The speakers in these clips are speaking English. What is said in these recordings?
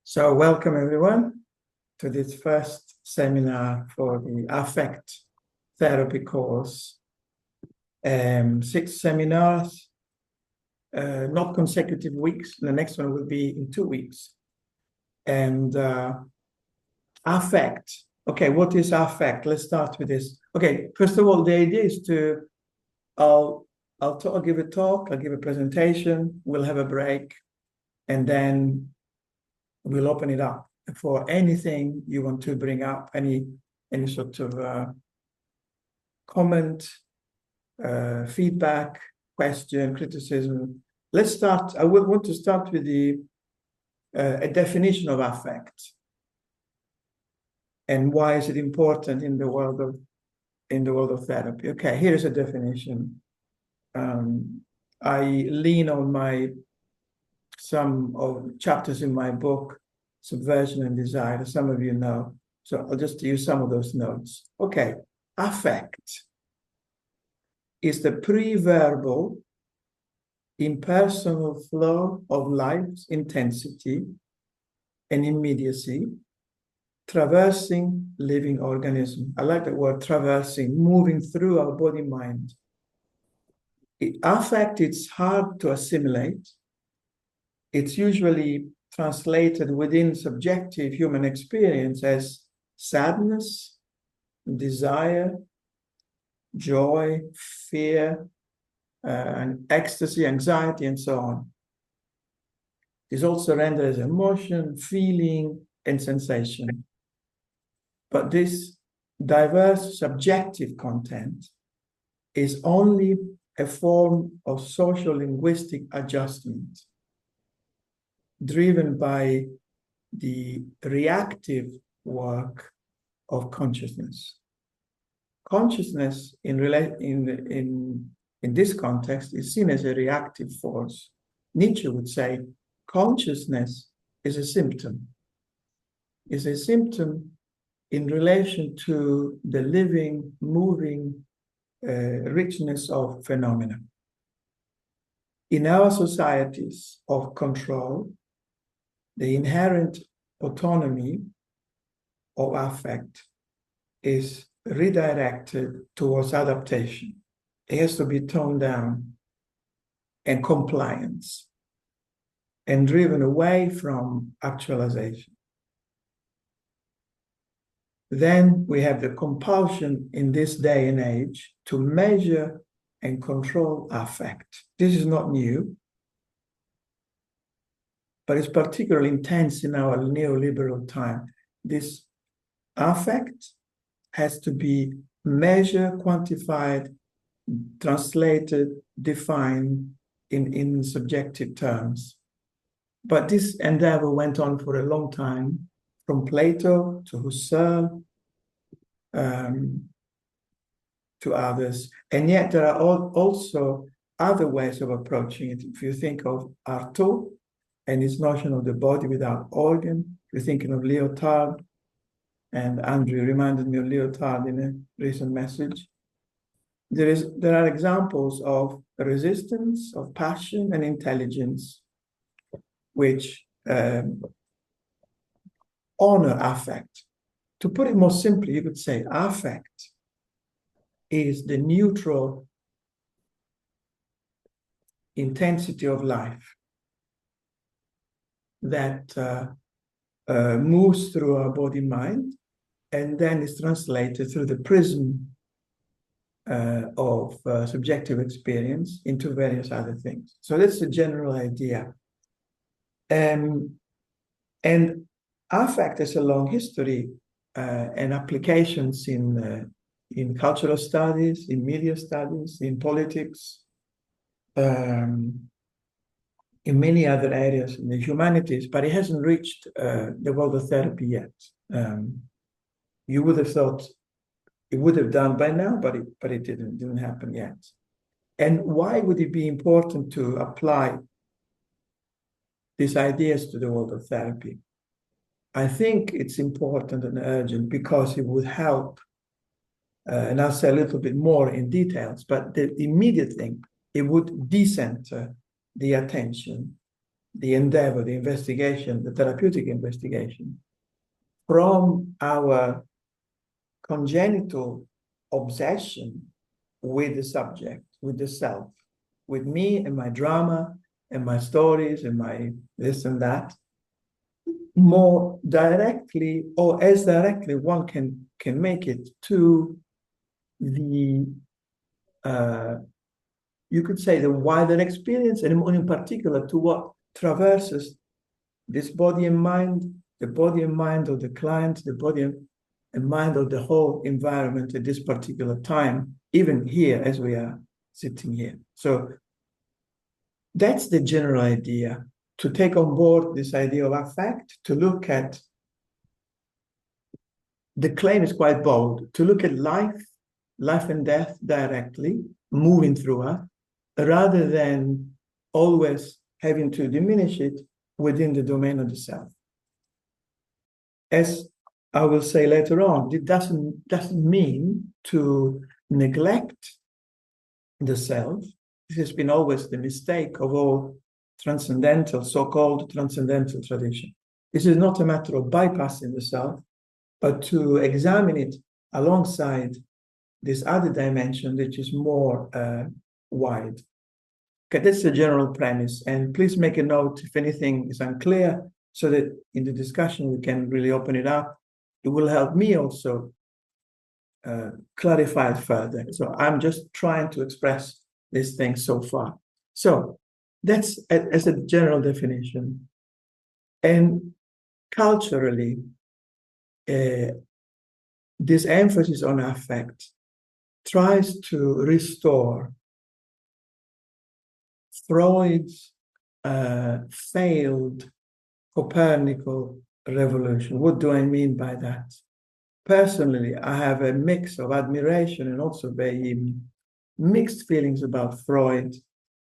So welcome everyone to this first seminar for the affect therapy course. 6 seminars, not consecutive weeks. The next one will be in 2 weeks. And affect. Okay, what is affect? Let's start with this. Okay, first of all, the idea is to, I'll give a talk, I'll give a presentation, we'll have a break, and then we'll open it up for anything you want to bring up, any sort of comment, feedback, question, criticism. Let's start. I would want to start with a definition of affect and why is it important in the world of therapy. Okay, here is a definition. I lean on some of chapters in my book, Subversion and Desire, some of you know. So I'll just use some of those notes. Okay, affect is the pre-verbal, impersonal flow of life's intensity and immediacy, traversing living organism. I like the word traversing, moving through our body-mind. Affect, it's hard to assimilate. It's usually translated within subjective human experience as sadness, desire, joy, fear, and ecstasy, anxiety, and so on. It's also rendered as emotion, feeling, and sensation. But this diverse subjective content is only a form of social linguistic adjustment driven by the reactive work of consciousness. Consciousness in this context is seen as a reactive force. Nietzsche would say consciousness is a symptom. Is a symptom in relation to the living, moving richness of phenomena. In our societies of control, the inherent autonomy of affect is redirected towards adaptation. It has to be toned down and compliance and driven away from actualization. Then we have the compulsion in this day and age to measure and control affect. This is not new, but it's particularly intense in our neoliberal time. This affect has to be measured, quantified, translated, defined in subjective terms. But this endeavor went on for a long time, from Plato to Husserl, to others. And yet there are also other ways of approaching it. If you think of Artaud and his notion of the body without organ, if you're thinking of Lyotard, and Andrew reminded me of Lyotard in a recent message, there are examples of resistance, of passion and intelligence, which honor affect. To put it more simply, you could say affect is the neutral intensity of life that moves through our body-mind and then is translated through the prism of subjective experience into various other things. So that's the general idea. And affect has a long history and applications in cultural studies, in media studies, in politics, in many other areas in the humanities, but it hasn't reached the world of therapy yet. You would have thought it would have done by now, but it didn't happen yet. And why would it be important to apply these ideas to the world of therapy? I think it's important and urgent because it would help, and I'll say a little bit more in details, but the immediate thing, it would decenter the attention the endeavor, the investigation, the therapeutic investigation, from our congenital obsession with the subject, with the self, with me and my drama and my stories and my this and that, more directly or as directly one can make it to the you could say the wider experience, and more in particular to what traverses this body and mind, the body and mind of the client, the body and mind of the whole environment at this particular time, even here as we are sitting here. So that's the general idea, to take on board this idea of affect, to look at, the claim is quite bold, to look at life and death directly, moving through us, rather than always having to diminish it within the domain of the self. As I will say later on, it doesn't mean to neglect the self. This has been always the mistake of all transcendental, so-called transcendental tradition. This is not a matter of bypassing the self, but to examine it alongside this other dimension, which is more wide. Okay, that's the general premise. And please make a note if anything is unclear, so that in the discussion we can really open it up. It will help me also clarify it further. So I'm just trying to express these things so far. So that's as a general definition. And culturally, this emphasis on affect tries to restore Freud's failed Copernican revolution. What do I mean by that? Personally, I have a mix of admiration and also very mixed feelings about Freud.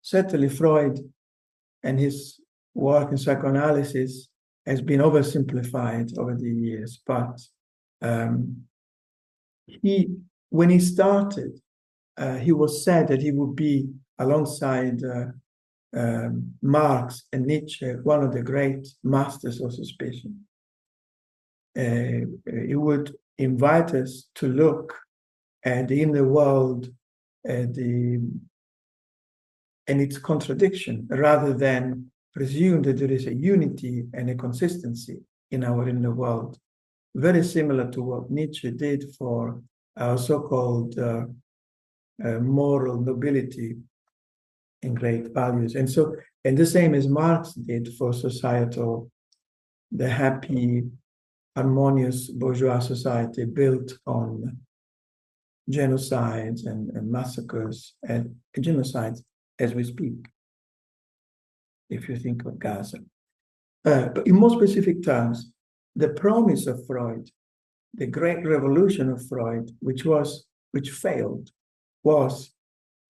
Certainly Freud and his work in psychoanalysis has been oversimplified over the years, but when he started, he was said that he would be, alongside Marx and Nietzsche, one of the great masters of suspicion. He would invite us to look at the inner world and its contradiction, rather than presume that there is a unity and a consistency in our inner world. Very similar to what Nietzsche did for our so-called moral nobility and great values. And the same as Marx did for societal, the happy, harmonious bourgeois society built on genocides and massacres and genocides as we speak, if you think of Gaza. But in more specific terms, the promise of Freud, the great revolution of Freud, which failed, was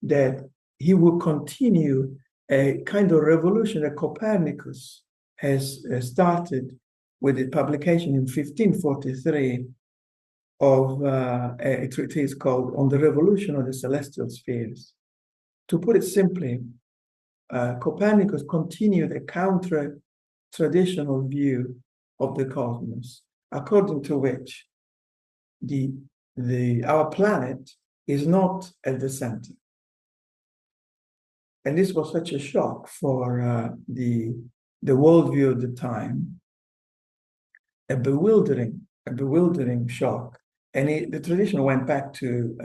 that he would continue a kind of revolution that Copernicus has started with the publication in 1543 of a treatise called On the Revolution of the Celestial Spheres. To put it simply, Copernicus continued a counter-traditional view of the cosmos, according to which our planet is not at the center. And this was such a shock for the worldview of the time, a bewildering shock. And the tradition went back to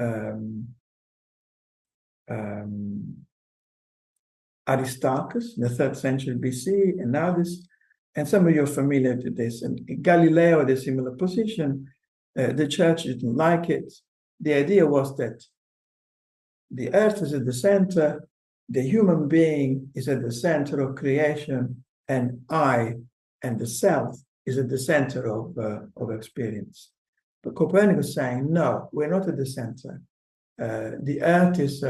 Aristarchus, the 3rd century BC, and now this, and some of you are familiar with this. And Galileo had a similar position. The church didn't like it. The idea was that the earth is at the center, the human being is at the center of creation, and I and the self is at the center of experience. But Copernicus is saying, no, we're not at the center. The earth is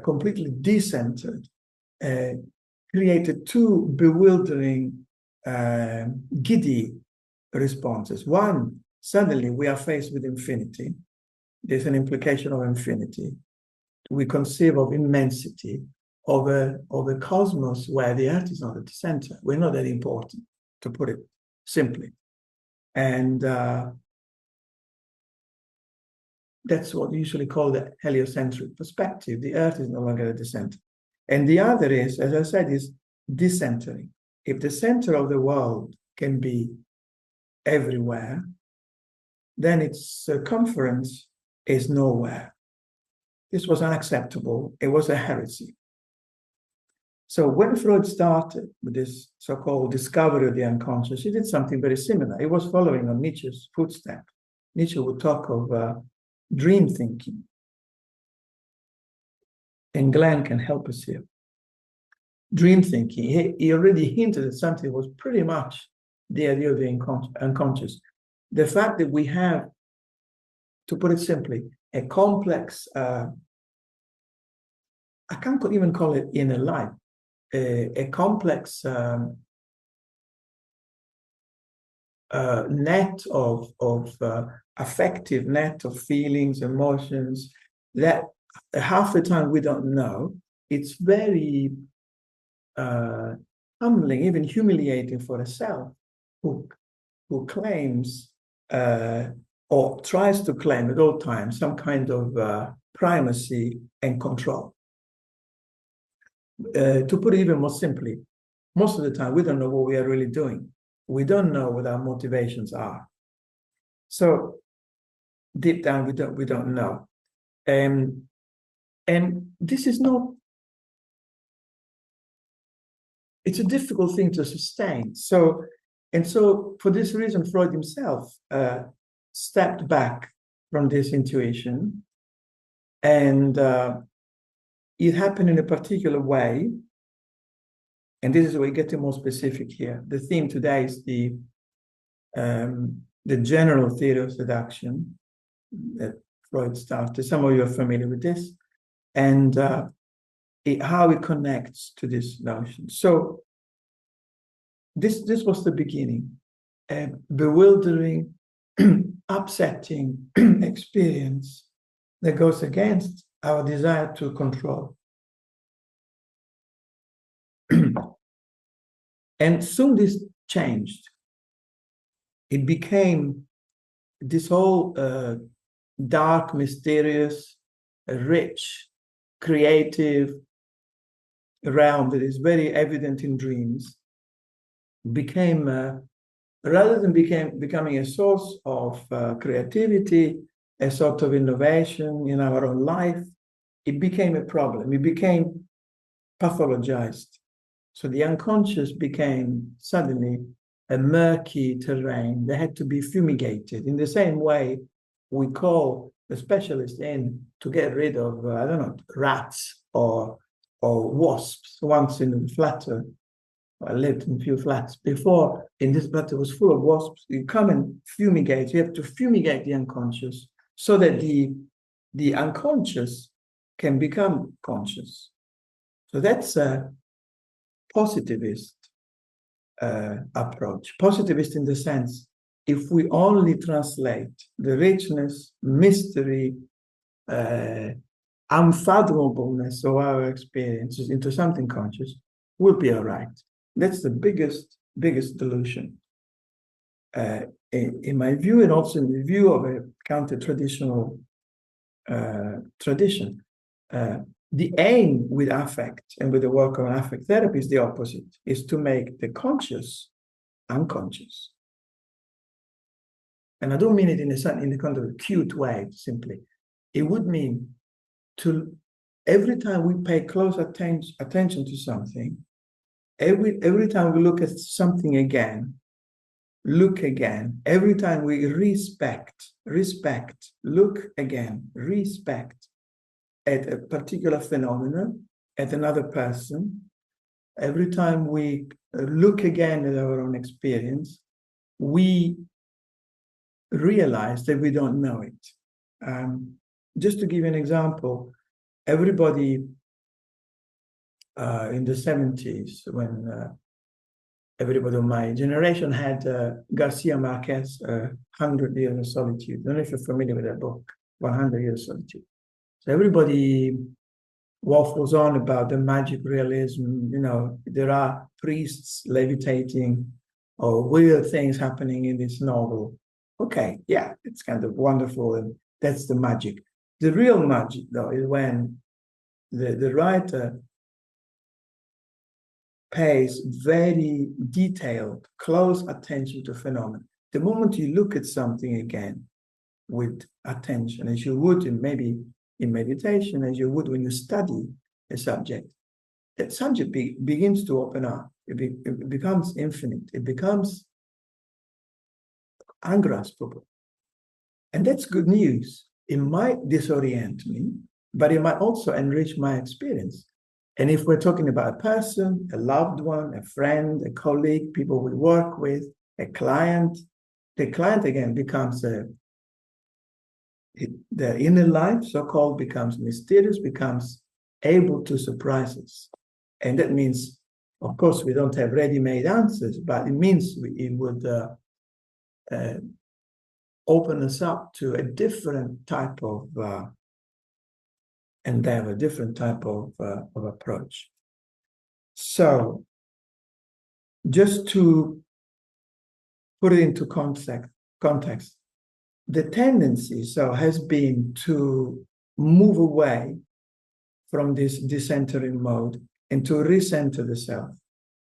completely decentered, created two bewildering, giddy responses. One, suddenly we are faced with infinity. There's an implication of infinity. We conceive of immensity, of a cosmos where the Earth is not at the center. We're not that important, to put it simply. And that's what we usually call the heliocentric perspective. The Earth is no longer at the center. And the other is, as I said, is decentering. If the center of the world can be everywhere, then its circumference is nowhere. This was unacceptable. It was a heresy. So when Freud started with this so-called discovery of the unconscious, he did something very similar. He was following on Nietzsche's footsteps. Nietzsche would talk of dream thinking. And Glenn can help us here. Dream thinking, he already hinted at something that was pretty much the idea of the unconscious. The fact that we have, to put it simply, a complex, I can't even call it inner life, a complex net of affective net of feelings, emotions, that half the time we don't know. It's very humbling, even humiliating for a self who claims or tries to claim at all times some kind of primacy and control. To put it even more simply, most of the time we don't know what we are really doing. We don't know what our motivations are. So deep down we don't know. And this is not, it's a difficult thing to sustain. So for this reason, Freud himself stepped back from this intuition, and it happened in a particular way. And this is where we get more specific here. The theme today is the general theory of seduction that Freud started. Some of you are familiar with this, and how it connects to this notion. So this was the beginning, a bewildering, upsetting experience that goes against our desire to control. And soon this changed. It became this whole dark, mysterious, rich, creative realm that is very evident in dreams, became, rather than becoming a source of creativity, a sort of innovation in our own life, it became a problem. It became pathologized. So the unconscious became suddenly a murky terrain that had to be fumigated. In the same way, we call the specialist in to get rid of, I don't know, rats or wasps. Once in the flat, I lived in a few flats before, in this flat it was full of wasps. You come and fumigate. You have to fumigate the unconscious so that the unconscious can become conscious. So that's a positivist approach. Positivist in the sense, if we only translate the richness, mystery, unfathomableness of our experiences into something conscious, we'll be all right. That's the biggest delusion. In my view, and also in the view of a counter-traditional tradition, the aim with affect and with the work of affect therapy is the opposite, is to make the conscious unconscious. And I don't mean it in the kind of a cute way, simply. It would mean to, every time we pay close attention to something, every time we look at something again, look again, every time we respect, look again, respect at a particular phenomenon, at another person, every time we look again at our own experience, we realize that we don't know it. Just to give you an example, everybody in the 70s, when everybody of my generation had Garcia Marquez, 100 Years of Solitude. I don't know if you're familiar with that book, 100 Years of Solitude. So everybody waffles on about the magic realism. There are priests levitating or weird things happening in this novel. Okay, yeah, it's kind of wonderful, and that's the magic. The real magic, though, is when the writer pays very detailed, close attention to phenomena. The moment you look at something again with attention, as you would maybe in meditation, as you would when you study a subject, that subject begins to open up. It becomes infinite. It becomes ungraspable. And that's good news. It might disorient me, but it might also enrich my experience. And if we're talking about a person, a loved one, a friend, a colleague, people we work with, a client, the client again becomes the inner life, so-called, becomes mysterious, becomes able to surprise us. And that means, of course, we don't have ready-made answers, but it means it would open us up to a different type of endeavor, different type of approach. So, just to put it into context, the tendency has been to move away from this decentering mode and to recenter the self.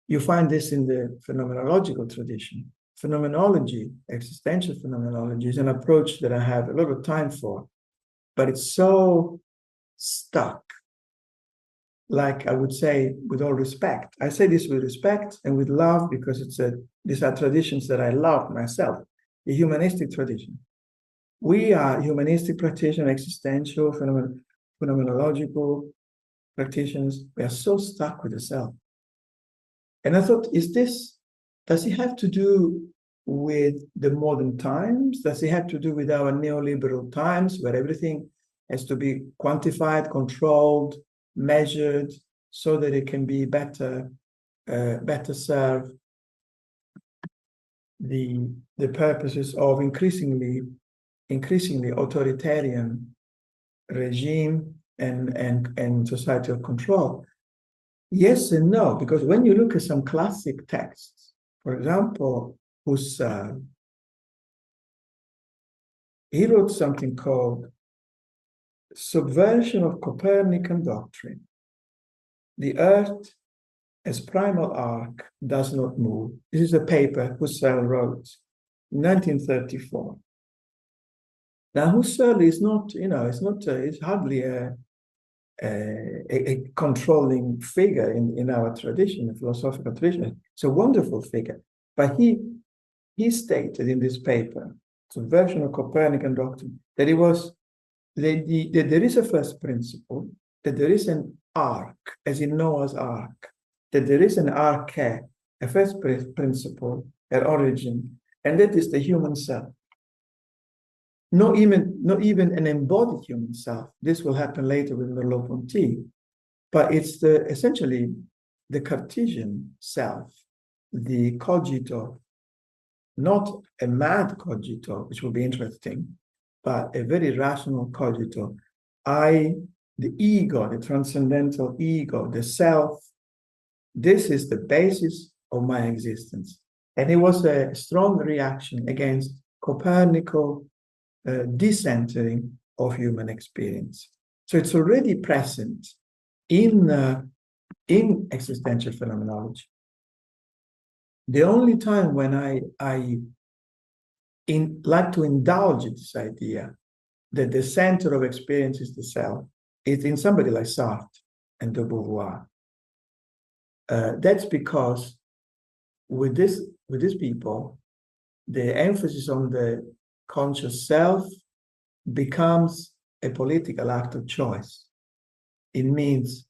You find this in the phenomenological tradition. Phenomenology, existential phenomenology, is an approach that I have a lot of time for, but it's so stuck. Like I would say, with all respect, I say this with respect and with love because these are traditions that I love myself, the humanistic tradition. We are humanistic practitioners, existential, phenomenological practitioners. We are so stuck with the self. And I thought, does it have to do with the modern times? Does it have to do with our neoliberal times where everything has to be quantified, controlled, measured so that it can be better serve the purposes of increasingly authoritarian regime and societal control? Yes and no, because when you look at some classic texts, for example, Husserl, he wrote something called Subversion of Copernican Doctrine. The earth as primal arc does not move. This is a paper Husserl wrote in 1934. Now, Husserl is not, it's hardly a controlling figure in our tradition, the philosophical tradition. It's a wonderful figure. But he stated in this paper, Subversion of Copernican Doctrine, that that there is a first principle, that there is an arc, as in Noah's Ark, that there is an arche, a first principle, an origin, and that is the human self. Not even an embodied human self. This will happen later with Merleau-Ponty, but it's essentially the Cartesian self, the cogito, not a mad cogito, which will be interesting, but a very rational cogito. The ego, the transcendental ego, the self, this is the basis of my existence. And it was a strong reaction against Copernican decentering of human experience. So it's already present in existential phenomenology. The only time when I like to indulge in this idea that the center of experience is the self is in somebody like Sartre and de Beauvoir. That's because with these people, the emphasis on the conscious self becomes a political act of choice. It means,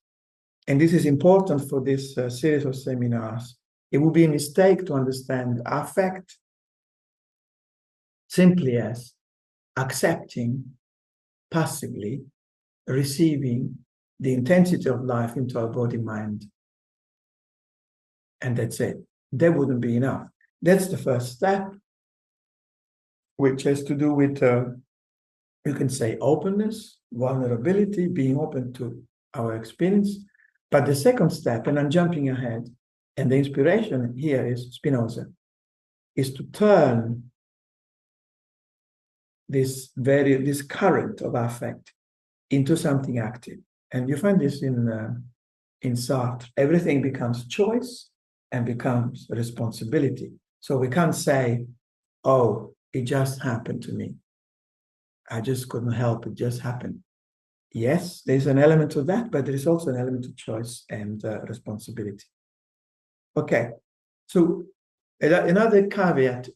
and this is important for this series of seminars, it would be a mistake to understand affect simply as accepting, passively receiving the intensity of life into our body mind. And that's it. That wouldn't be enough. That's the first step, which has to do with, you can say, openness, vulnerability, being open to our experience. But the second step, and I'm jumping ahead, and the inspiration here is Spinoza, is to turn this current of affect into something active. And you find this in Sartre. Everything becomes choice and becomes responsibility. So we can't say, oh, it just happened to me. I just couldn't help it, just happened. Yes, there's an element of that, but there is also an element of choice and responsibility. Okay, so another caveat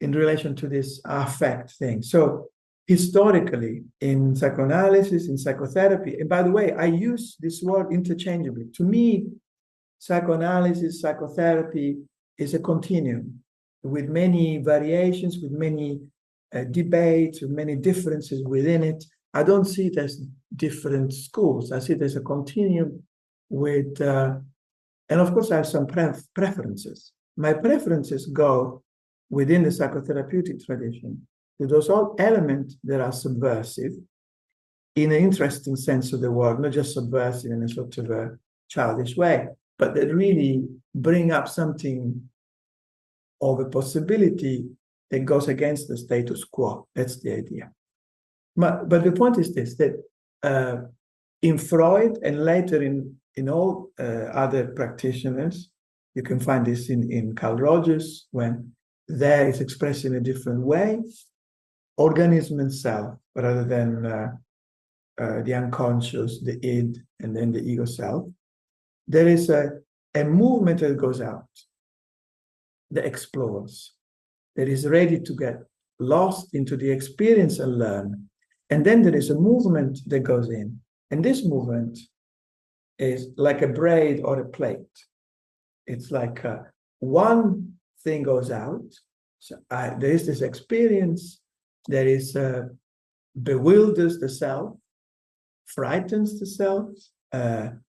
in relation to this affect thing. So historically, in psychoanalysis, in psychotherapy, and by the way, I use this word interchangeably. To me, psychoanalysis, psychotherapy is a continuum with many variations, with many debates, with many differences within it. I don't see it as different schools. I see it as a continuum with, and of course, I have some preferences. My preferences go within the psychotherapeutic tradition to those all elements that are subversive in an interesting sense of the word, not just subversive in a sort of a childish way, but that really bring up something of a possibility that goes against the status quo. That's the idea. But the point is this, that in Freud and later in all other practitioners, you can find this in Carl Rogers, when there is expressed in a different way, organism and self, rather than the unconscious, the id, and then the ego self. There is a movement that goes out, that explores, that is ready to get lost into the experience and learn. And then there is a movement that goes in. And this movement is like a braid or a plait. It's like one thing goes out. So there is this experience that is bewilders the self, frightens the self,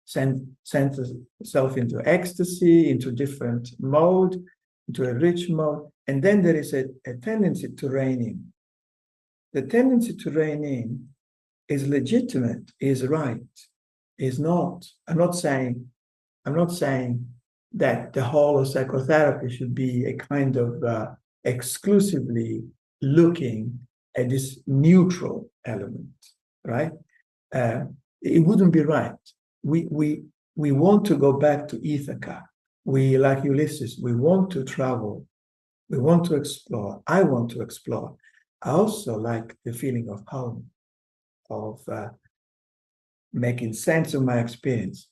sends the self into ecstasy, into different mode, into a rich mode. And then there is a tendency to rein in. The tendency to rein in is legitimate, is right, is not. I'm not saying that the whole of psychotherapy should be a kind of exclusively looking at this neutral element, right? It wouldn't be right. We want to go back to Ithaca. We, like Ulysses, we want to travel. We want to explore. I want to explore. I also like the feeling of home, of making sense of my experience.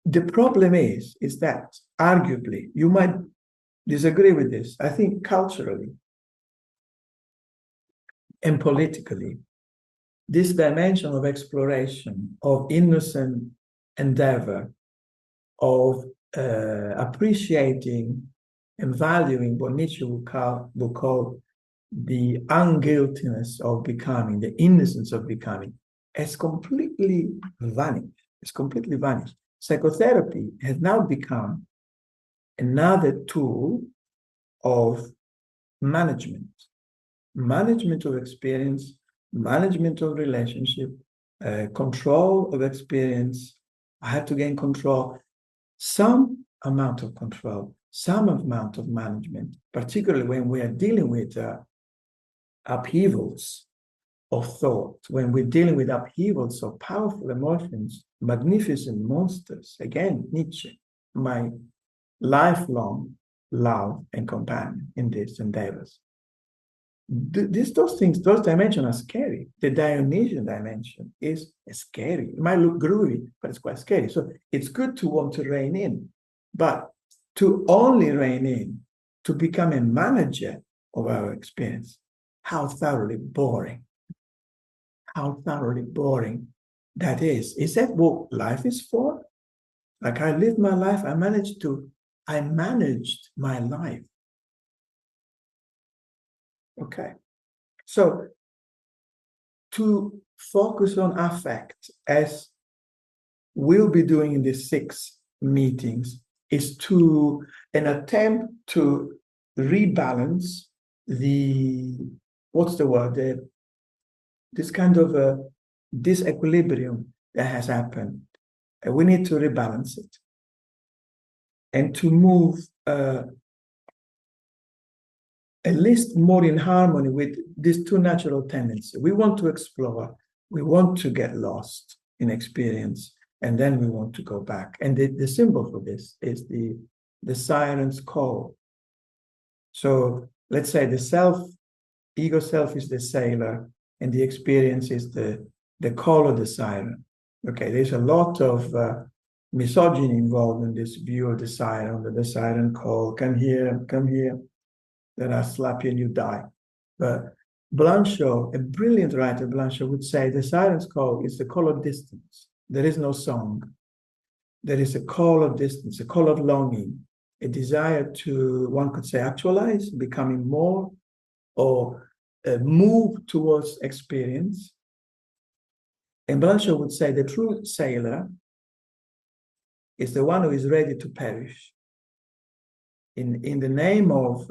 The problem is that arguably, you might disagree with this. I think culturally and politically, this dimension of exploration, of innocent endeavor, of appreciating and valuing what Nietzsche would call the unguiltiness of becoming, the innocence of becoming, has completely vanished. It's completely vanished. Psychotherapy has now become another tool of management of experience, management of relationship, control of experience. I have to gain control, some amount of control, some amount of management, particularly when we are dealing with upheavals of thought, when we're dealing with upheavals of powerful emotions, magnificent monsters. Again, Nietzsche, my lifelong love and companion in these endeavors. Those dimensions are scary. The Dionysian dimension is scary. It might look groovy, but it's quite scary. So it's good to want to rein in, but to only rein in, to become a manager of our experience, how thoroughly boring. How thoroughly boring that is. Is that what life is for? Like, I lived my life, I managed my life. Okay. So to focus on affect, as we'll be doing in these 6 meetings, is an attempt to rebalance this kind of disequilibrium that has happened. And we need to rebalance it and to move at least more in harmony with these two natural tendencies. We want to explore, we want to get lost in experience, and then we want to go back. And the symbol for this is the siren's call. So let's say the ego self is the sailor, and the experience is the call of the siren. Okay, there's a lot of misogyny involved in this view of the siren call, come here, then I slap you and you die. But Blanchot, a brilliant writer, Blanchot would say the siren's call is the call of distance. There is no song. There is a call of distance, a call of longing, a desire to, one could say, actualize, becoming more, or move towards experience. And Blanchot would say the true sailor is the one who is ready to perish in the name of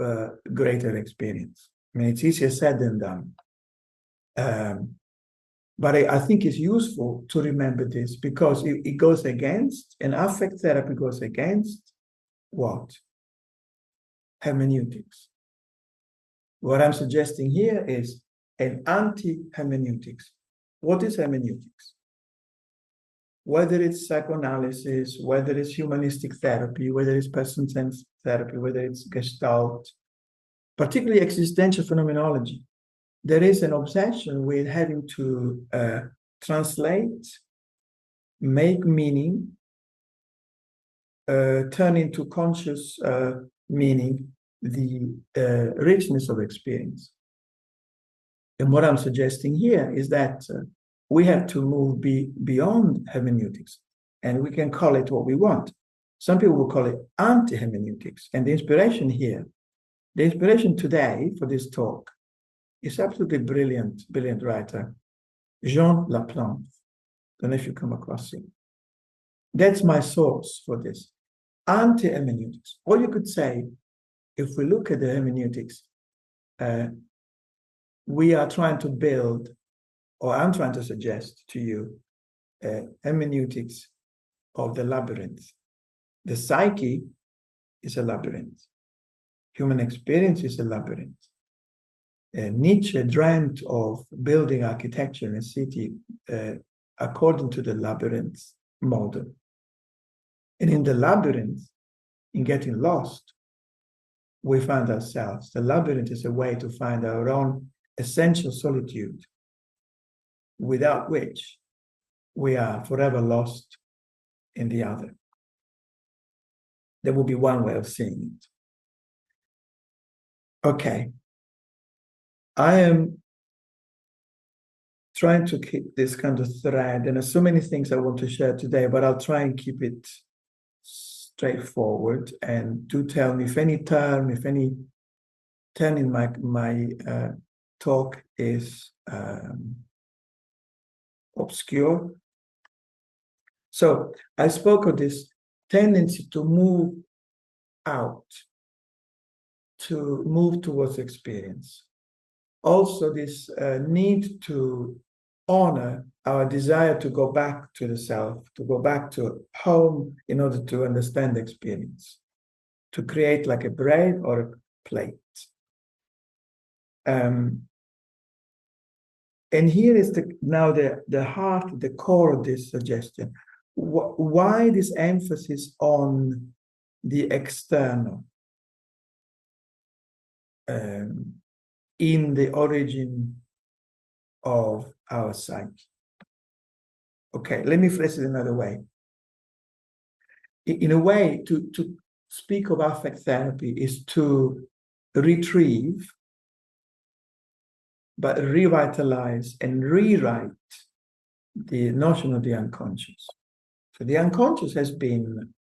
greater experience. I mean, it's easier said than done. But I think it's useful to remember this because it goes against, and affect therapy goes against what? Hermeneutics. What I'm suggesting here is an anti-hermeneutics. What is hermeneutics? Whether it's psychoanalysis, whether it's humanistic therapy, whether it's person-centered therapy, whether it's Gestalt, particularly existential phenomenology, there is an obsession with having to translate, make meaning, turn into conscious meaning, the richness of experience. And what I'm suggesting here is that we have to move beyond hermeneutics, and we can call it what we want. Some people will call it anti-hermeneutics. And the inspiration here, the inspiration today for this talk, is absolutely brilliant writer, Jean Laplante. Don't know if you come across him. That's my source for this. Anti-hermeneutics. Or you could say, if we look at the hermeneutics, we are trying to build, or I'm trying to suggest to you, hermeneutics of the labyrinth. The psyche is a labyrinth. Human experience is a labyrinth. Nietzsche dreamt of building architecture in a city according to the labyrinth model. And in the labyrinth, in getting lost, we find ourselves. The labyrinth is a way to find our own essential solitude, without which we are forever lost in the other. There will be one way of seeing it. Okay. I am trying to keep this kind of thread, and there's so many things I want to share today, but I'll try and keep it straightforward. And do tell me if any turn in my talk is obscure. So I spoke of this tendency to move out, to move towards experience. Also, this need to honor our desire to go back to the self, to go back to home in order to understand the experience, to create like a braid or a plate. And here is now the heart, the core of this suggestion. Why this emphasis on the external in the origin of our psyche? Okay, let me phrase it another way. In a way, to speak of affect therapy is to retrieve, but revitalize and rewrite the notion of the unconscious. So the unconscious has been,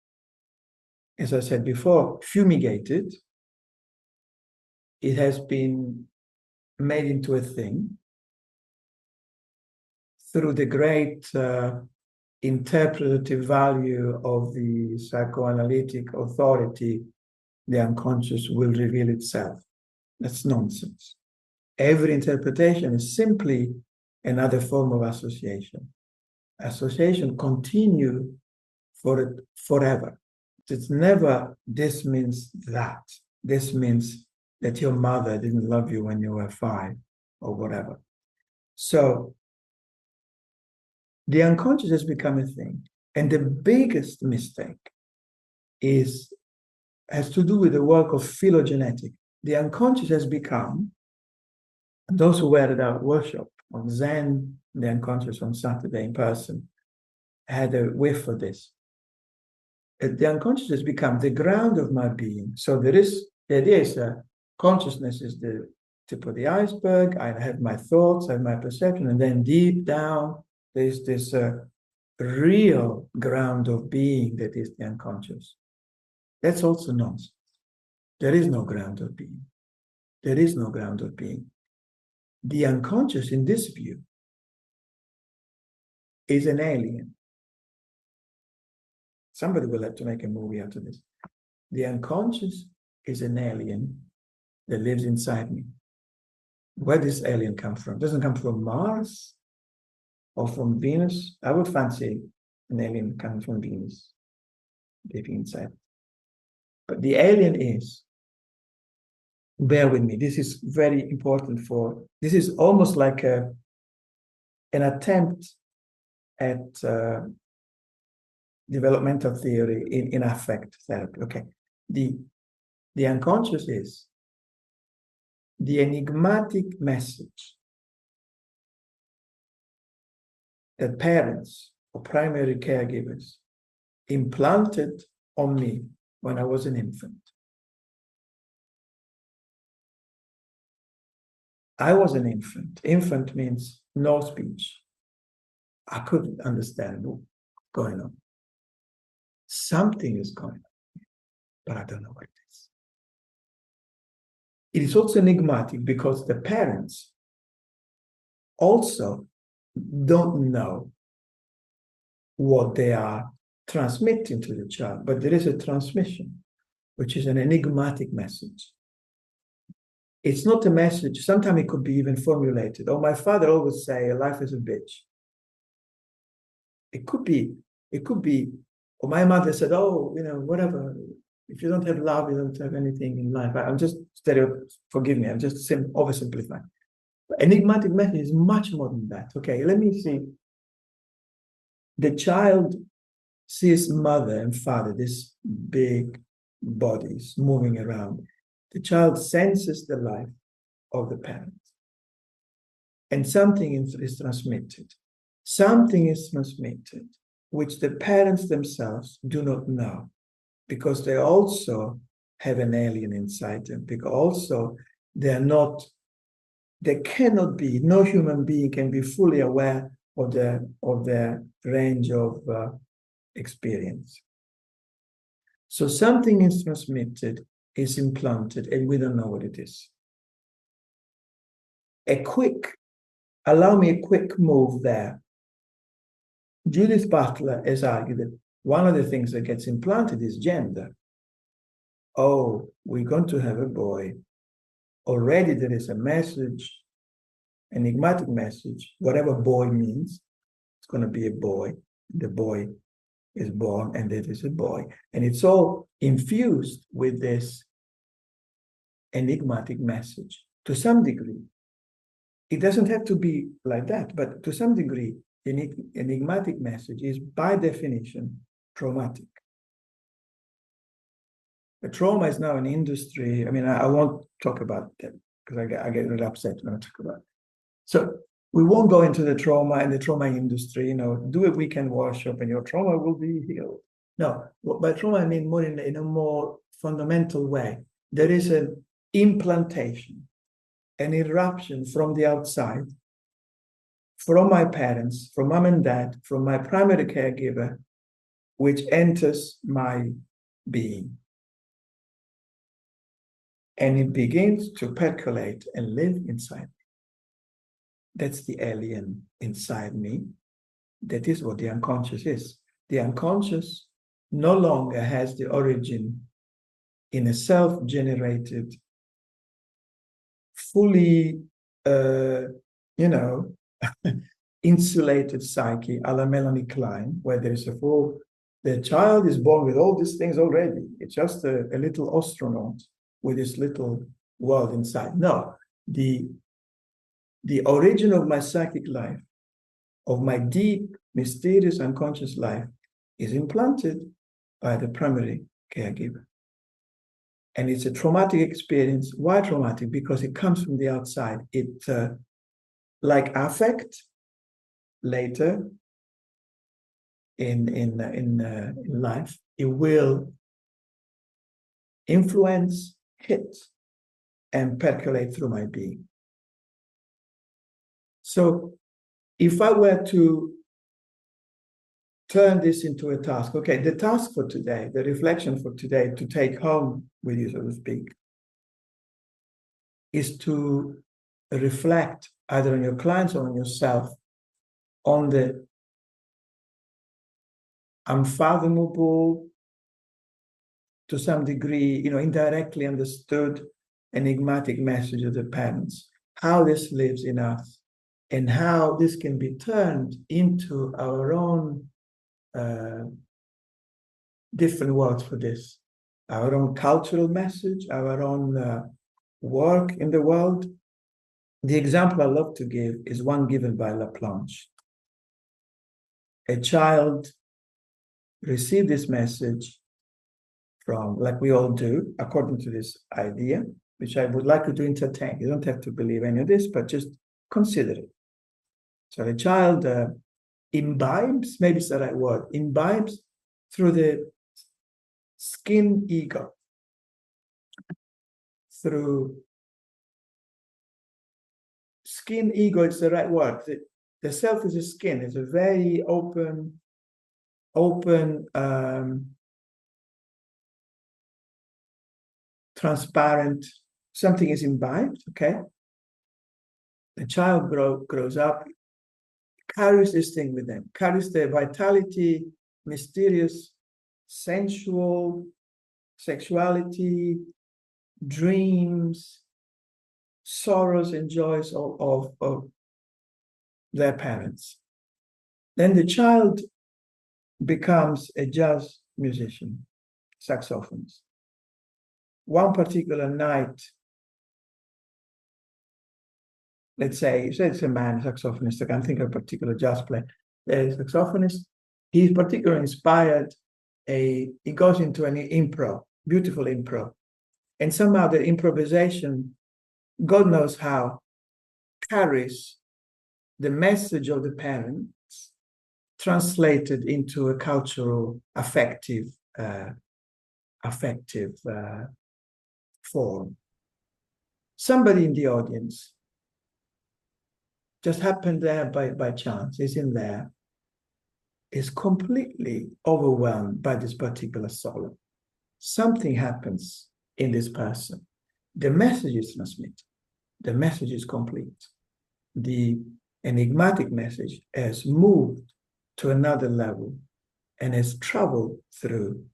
as I said before, fumigated. It has been made into a thing through the great interpretative value of the psychoanalytic authority. The unconscious will reveal itself. That's nonsense. Every interpretation is simply another form of association. association continue forever. It's never, this means that. This means that your mother didn't love you when you were 5 or whatever. So the unconscious has become a thing. And the biggest mistake has to do with the work of phylogenetic. The unconscious has become, those who were at our workshop on Zen, the unconscious on Saturday in person, had a whiff for this. The unconscious has become the ground of my being. So the idea is consciousness is the tip of the iceberg. I have my thoughts, I have my perception, and then deep down, there's this real ground of being that is the unconscious. That's also nonsense. There is no ground of being. There is no ground of being. The unconscious, in this view, is an alien. Somebody will have to make a movie out of this. The unconscious is an alien that lives inside me. Where does this alien come from? It doesn't come from Mars or from Venus. I would fancy an alien coming from Venus, living inside. But the alien is, bear with me, this is very important this is almost like an attempt at developmental theory in affect therapy. Okay, the unconscious is the enigmatic message that parents or primary caregivers implanted on me when I was an infant. I was an infant. Infant means no speech. I couldn't understand what's going on. Something is going on, but I don't know what it is. It is also enigmatic because the parents also don't know what they are transmitting to the child, but there is a transmission, which is an enigmatic message. It's not a message. Sometimes it could be even formulated. Oh, my father always say, life is a bitch. It could be, or my mother said, oh, whatever. If you don't have love, you don't have anything in life. I'm just forgive me, I'm just oversimplifying. But enigmatic message is much more than that. Okay, let me see. The child sees mother and father, these big bodies moving around. The child senses the life of the parent. And something is transmitted. Something is transmitted, which the parents themselves do not know, because they also have an alien inside them, because also they cannot be, no human being can be fully aware of their range of experience. So something is transmitted, is implanted, and we don't know what it is. Allow me a quick move there. Judith Butler has argued that one of the things that gets implanted is gender. Oh, we're going to have a boy. Already there is a message, enigmatic message, whatever boy means, it's going to be a boy. The boy is born, and it is a boy. And it's all infused with this enigmatic message. To some degree, it doesn't have to be like that, but to some degree, the enigmatic message is by definition traumatic. The trauma is now an industry. I mean, I won't talk about that because I get really upset when I talk about it. So we won't go into the trauma and the trauma industry, do a weekend workshop and your trauma will be healed. No, by trauma, I mean more in a more fundamental way. There is an implantation, an eruption from the outside, from my parents, from mom and dad, from my primary caregiver, which enters my being. And it begins to percolate and live inside me. That's the alien inside me. That is what the unconscious is. The unconscious no longer has the origin in a self-generated, fully, insulated psyche, a la Melanie Klein, where there is a full, the child is born with all these things already. It's just a little astronaut with this little world inside. No, the origin of my psychic life, of my deep, mysterious, unconscious life, is implanted by the primary caregiver. And it's a traumatic experience. Why traumatic? Because it comes from the outside. It, like affect later in life, it will influence, hit, and percolate through my being. So if I were to turn this into a task, okay, the task for today, the reflection for today to take home with you, so to speak, is to reflect either on your clients or on yourself on the unfathomable, to some degree, indirectly understood, enigmatic message of the parents, how this lives in us, and how this can be turned into our own different words for this, our own cultural message, our own work in the world. The example I love to give is one given by Laplanche. A child received this message from, like we all do, according to this idea, which I would like you to entertain. You don't have to believe any of this, but just consider it. So the child imbibes, maybe it's the right word, imbibes through the skin ego, through skin ego, it's the right word. The self is a skin. It's a very open, transparent, something is imbibed, okay? The child grows up, carries this thing with them, carries the vitality, mysterious, sensual, sexuality, dreams, sorrows and joys of their parents. Then the child becomes a jazz musician, saxophonist. One particular night, let's say it's a man, saxophonist, I can't think of a particular jazz player, a saxophonist, he's particularly inspired, he goes into an improv, beautiful improv, and somehow the improvisation, God knows how, carries the message of the parents translated into a cultural, affective form. Somebody in the audience just happened there by chance, is in there, is completely overwhelmed by this particular solo. Something happens in this person. The message is transmitted. The message is complete. The enigmatic message has moved to another level and has traveled through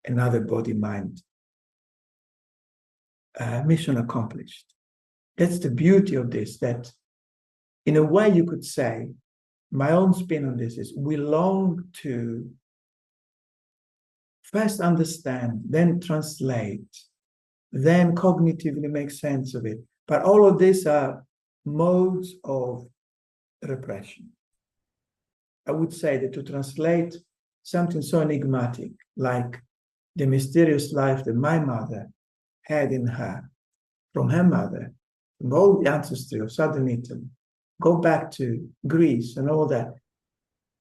another body-mind. Mission accomplished. That's the beauty of this, that in a way you could say, my own spin on this is, we long to first understand, then translate, then cognitively make sense of it. But all of these are modes of repression. I would say that to translate something so enigmatic, like the mysterious life that my mother had in her, from her mother, from all the ancestry of southern Italy, go back to Greece and all that,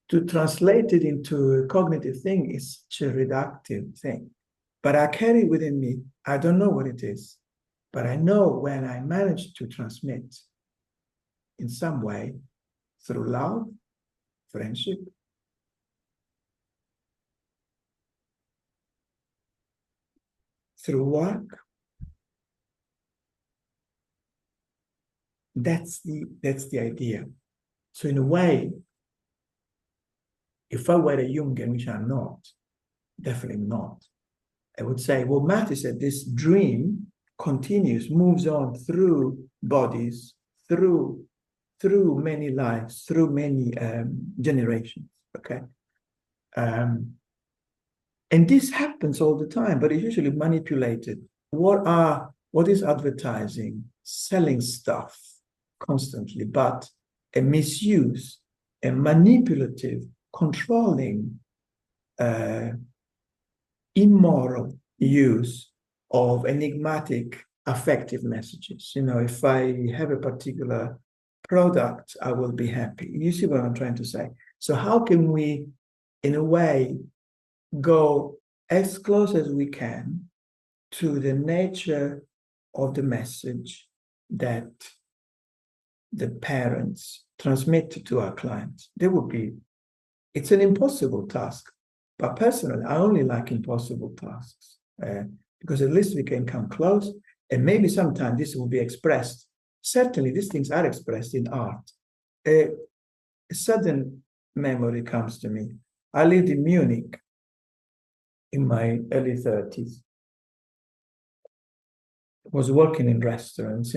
to translate it into a cognitive thing is such a reductive thing. But I carry within me, I don't know what it is, but I know when I manage to transmit in some way through love, friendship, through work, that's the idea. So in a way, if I were a Jungian, which I'm not, definitely not, I would say, well, Matty said this dream continues, moves on through bodies, through through many lives, through many generations, okay? And this happens all the time, but it's usually manipulated. What is advertising? Selling stuff constantly, but a misuse, a manipulative, controlling, immoral use of enigmatic affective messages. You know, if I have a particular product, I will be happy. You see what I'm trying to say? So how can we, in a way, go as close as we can to the nature of the message that the parents transmit to our clients? It's an impossible task. But personally, I only like impossible tasks because at least we can come close, and maybe sometime this will be expressed. Certainly, these things are expressed in art. A sudden memory comes to me. I lived in Munich in my early 30s. Was working in restaurants,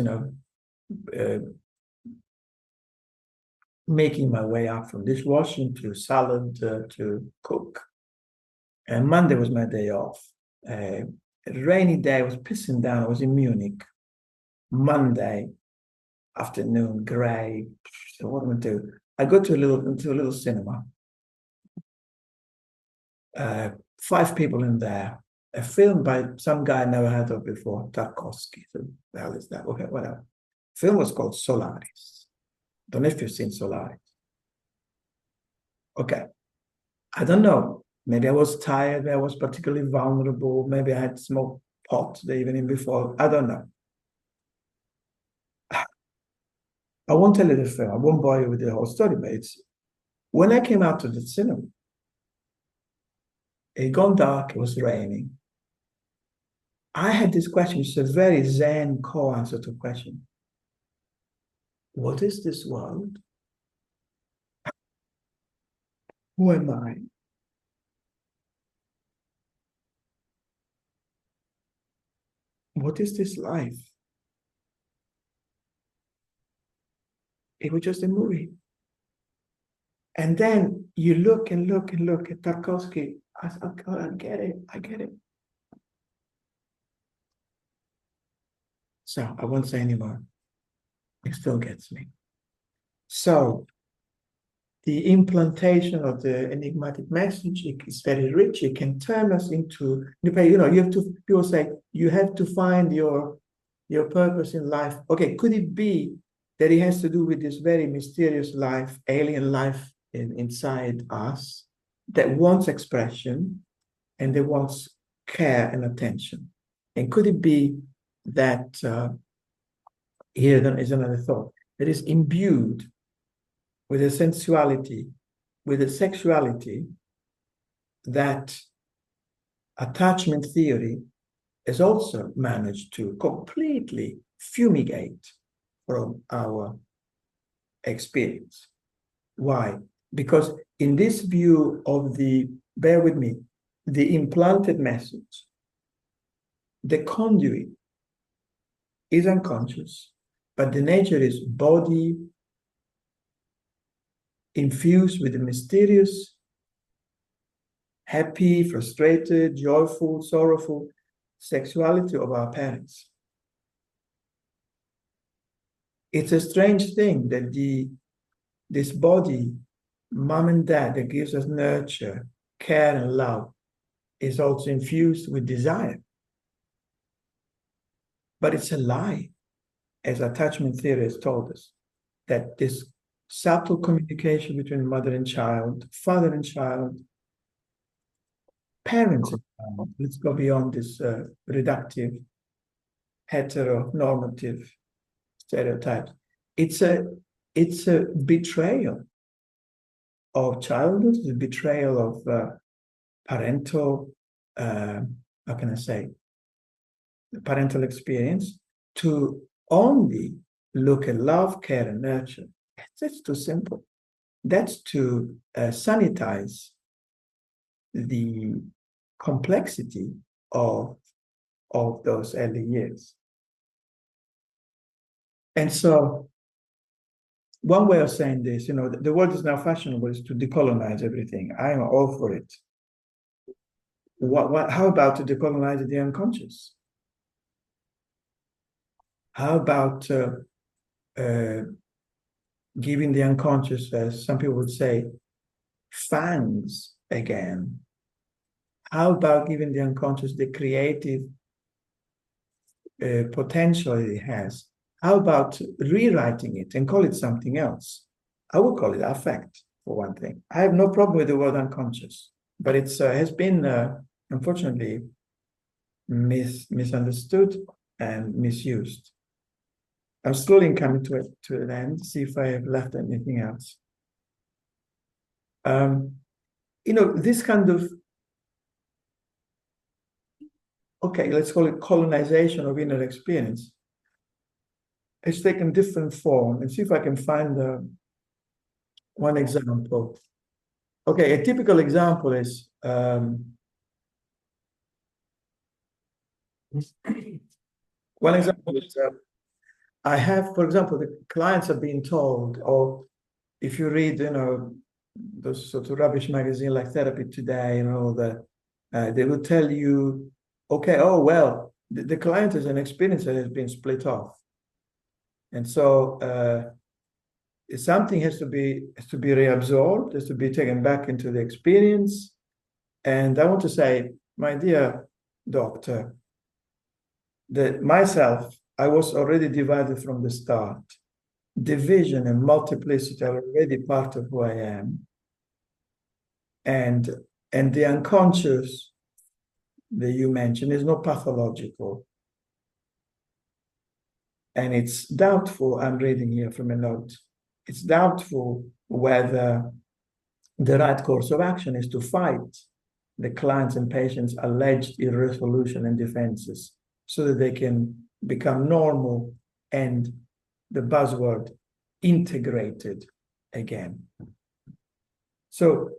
making my way up from dishwashing to salad to cook. And Monday was my day off. A rainy day, I was pissing down. I was in Munich. Monday afternoon, gray. So what am I going to do? I go to a little cinema. 5 people in there. A film by some guy I never heard of before, Tarkovsky. So the hell is that? Okay, whatever. Film was called Solaris. Don't know if you've seen Solaris. Okay. I don't know. Maybe I was tired. Maybe I was particularly vulnerable. Maybe I had smoked pot the evening before. I don't know. I won't tell you the film. I won't bore you with the whole story, but when I came out to the cinema, it had gone dark. It was raining. I had this question. It's a very Zen koan sort of question. What is this world? Who am I? What is this life? It was just a movie. And then you look and look and look at Tarkovsky. I said, oh God, I get it. I get it. So I won't say anymore. It still gets me. So the implantation of the enigmatic message is very rich. It can turn us into, you have to, people say, you have to find your purpose in life. Okay, could it be that it has to do with this very mysterious life, alien life inside us that wants expression and that wants care and attention? And could it be that, here then is another thought, that is imbued with a sensuality, with a sexuality that attachment theory has also managed to completely fumigate from our experience. Why? Because in this view of bear with me, the implanted message, the conduit is unconscious, but the nature is body infused with the mysterious, happy, frustrated, joyful, sorrowful sexuality of our parents. It's a strange thing that this body, mom and dad, that gives us nurture, care, and love, is also infused with desire. But it's a lie, as attachment theory has told us, that this subtle communication between mother and child, father and child, parents and child, let's go beyond this reductive, heteronormative stereotypes. It's a betrayal of childhood, the betrayal of parental, how can I say, parental experience, to only look at love, care, and nurture. That's too simple. That's to sanitize the complexity of those early years. And so one way of saying this, the world is now fashionable is to decolonize everything. I am all for it. How about to decolonize the unconscious? How about giving the unconscious, as some people would say, fangs again? How about giving the unconscious the creative potential it has? How about rewriting it and call it something else? I would call it affect, for one thing. I have no problem with the word unconscious, but it has been, unfortunately, misunderstood and misused. I'm slowly coming to an end, see if I have left anything else. This kind of, okay, let's call it colonization of inner experience. It's taken different form, and see if I can find one example. Okay, a typical example is one example is I have, for example, the clients are being told, or if you read, those sort of rubbish magazine like Therapy Today, they will tell you, okay, oh well, the client is an experience that has been split off, and so something has to be reabsorbed, has to be taken back into the experience. And I want to say, my dear doctor, that myself, I was already divided from the start. Division and multiplicity are already part of who I am. And the unconscious that you mentioned is not pathological. And it's doubtful, I'm reading here from a note, it's doubtful whether the right course of action is to fight the clients' and patients' alleged irresolution and defenses so that they can become normal and, the buzzword, integrated again. So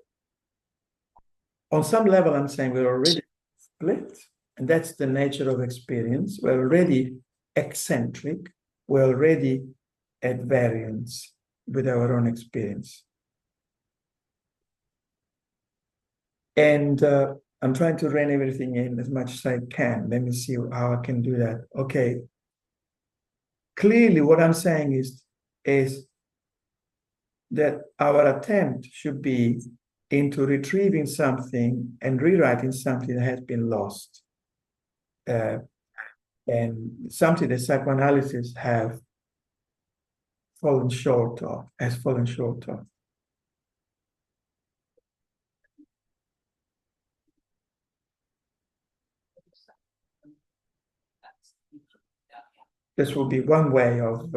on some level, I'm saying we're already split, and that's the nature of experience. We're already eccentric. We're already at variance with our own experience. And I'm trying to rein everything in as much as I can. Let me see how I can do that. Okay. Clearly, what I'm saying is that our attempt should be into retrieving something and rewriting something that has been lost. And something that psychoanalysis has fallen short of. This will be one way of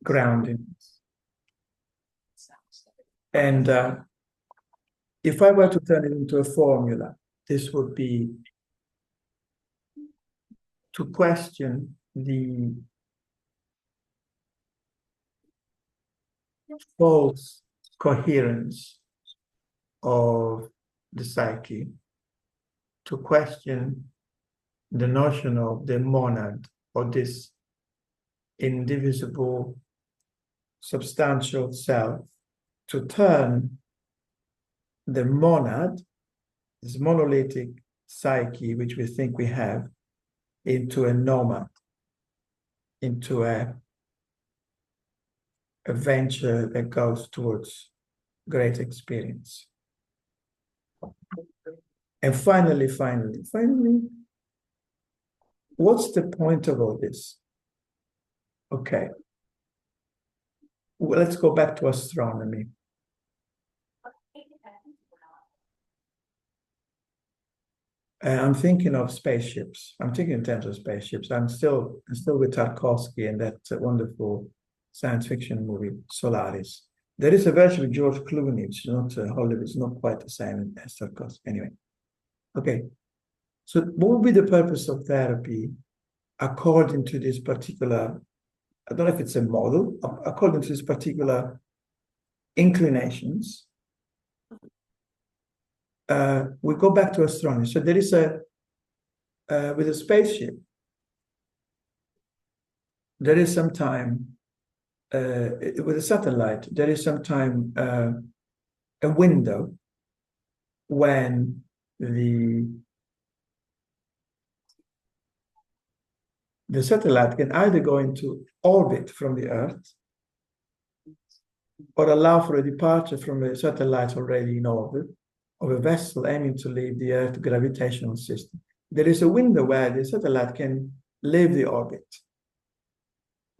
grounding. And if I were to turn it into a formula, this would be to question the false coherence of the psyche, to question the notion of the monad, or this indivisible substantial self, to turn the monad, this monolithic psyche, which we think we have, into a nomad, into a venture that goes towards great experience. And finally, what's the point of all this? Okay. Well, let's go back to astronomy. I'm thinking of spaceships. I'm thinking in terms of spaceships. I'm still with Tarkovsky and that wonderful science fiction movie, Solaris. There is a version with George Clooney, which is not Hollywood, it's not quite the same as Tarkovsky. Anyway, okay. So what would be the purpose of therapy according to this particular, I don't know if it's a model, according to this particular inclinations? We go back to astronomy. So there is with a spaceship, there is some time with a satellite, there is some time a window when the satellite can either go into orbit from the Earth or allow for a departure from a satellite already in orbit of a vessel aiming to leave the Earth gravitational system. There is a window where the satellite can leave the orbit.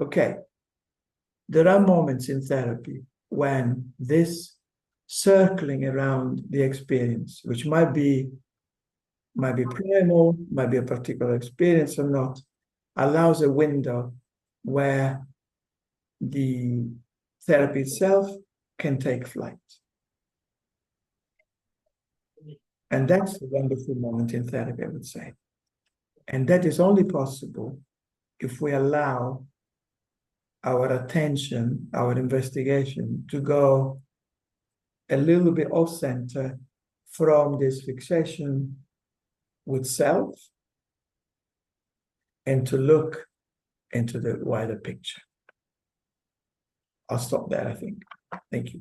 Okay. There are moments in therapy when this circling around the experience, which might be primal, might be a particular experience or not, allows a window where the therapy itself can take flight. And that's a wonderful moment in therapy, I would say. And that is only possible if we allow our attention, our investigation to go a little bit off center from this fixation with self and to look into the wider picture. I'll stop there, I think. Thank you.